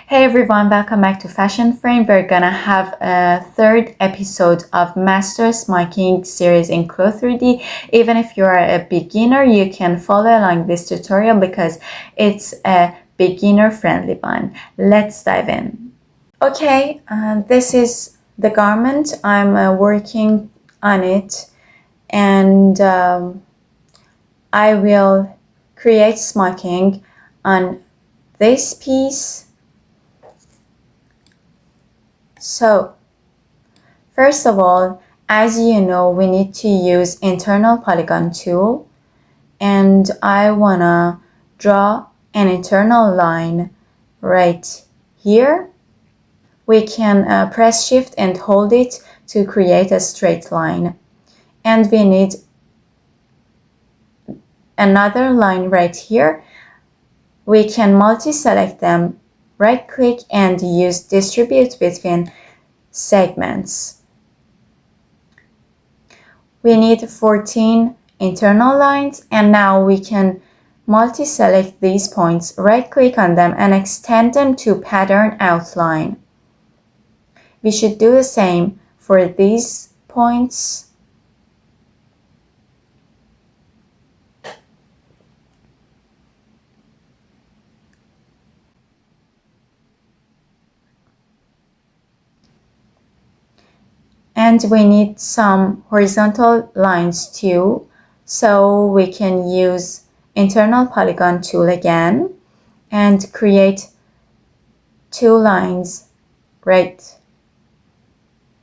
Hey everyone, welcome back to Fashion Frame. We're gonna have a third episode of Master Smocking series in Clo3D. Even if you are a beginner, you can follow along this tutorial because it's a beginner friendly one. Let's dive in. Okay, this is the garment. I'm working on it, and I will create smocking on this piece. So, first of all, as you know, we need to use internal polygon tool, and I wanna draw an internal line right here. We can press shift and hold it to create a straight line, and we need another line right here. We can multi-select them, right click and use distribute between segments. We need 14 internal lines, and now we can multi-select these points, right click on them and extend them to pattern outline. We should do the same for these points. And we need some horizontal lines too, so we can use internal polygon tool again and create two lines right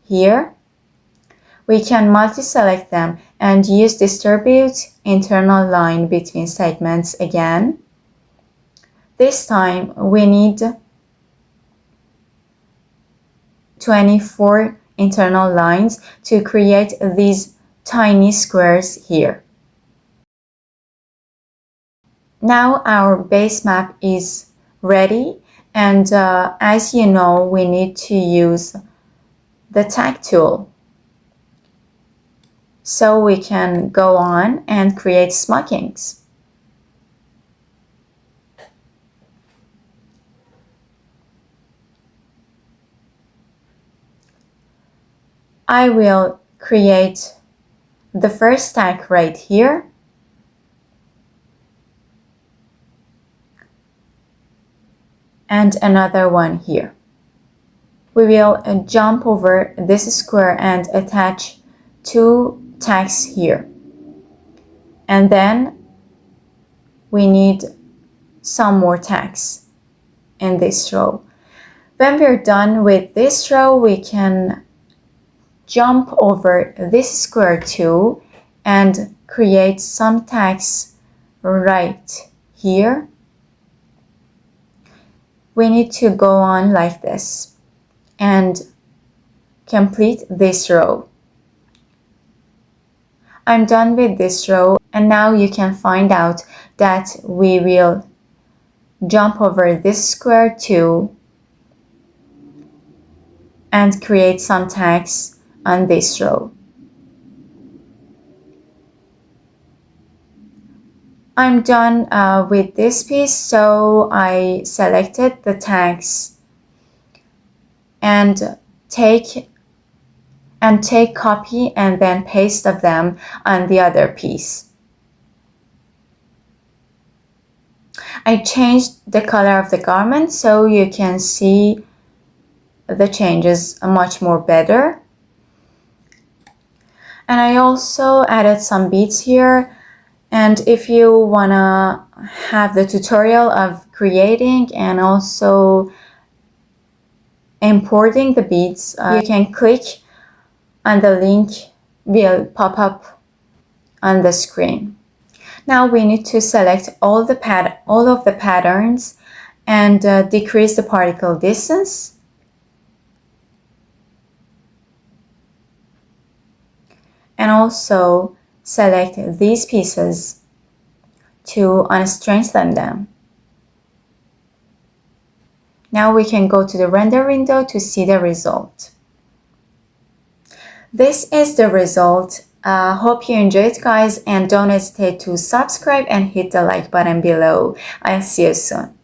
here. We can multi-select them and use distribute internal line between segments again. This time we need 24 internal lines to create these tiny squares here. Now our base map is ready, and as you know, we need to use the tag tool. So we can go on and create smockings. I will create the first tag right here. And another one here. We will jump over this square and attach two tags here. And then we need some more tags in this row. When we're done with this row, we can jump over this square too and create some tags right here. We need to go on like this and complete this row. I'm done with this row, and now you can find out that we will jump over this square too and create some tags on this row. I'm done with this piece, so I selected the tags and take copy and then paste of them on the other piece. I changed the color of the garment so you can see the changes much more better. And I also added some beads here. And if you wanna have the tutorial of creating and also importing the beads, you can click on the link will pop up on the screen. Now we need to select all of the patterns and decrease the particle distance. And also select these pieces to unstrengthen them. Now we can go to the render window to see the result. This is the result. Hope you enjoyed, guys, and don't hesitate to subscribe and hit the like button below. I'll see you soon.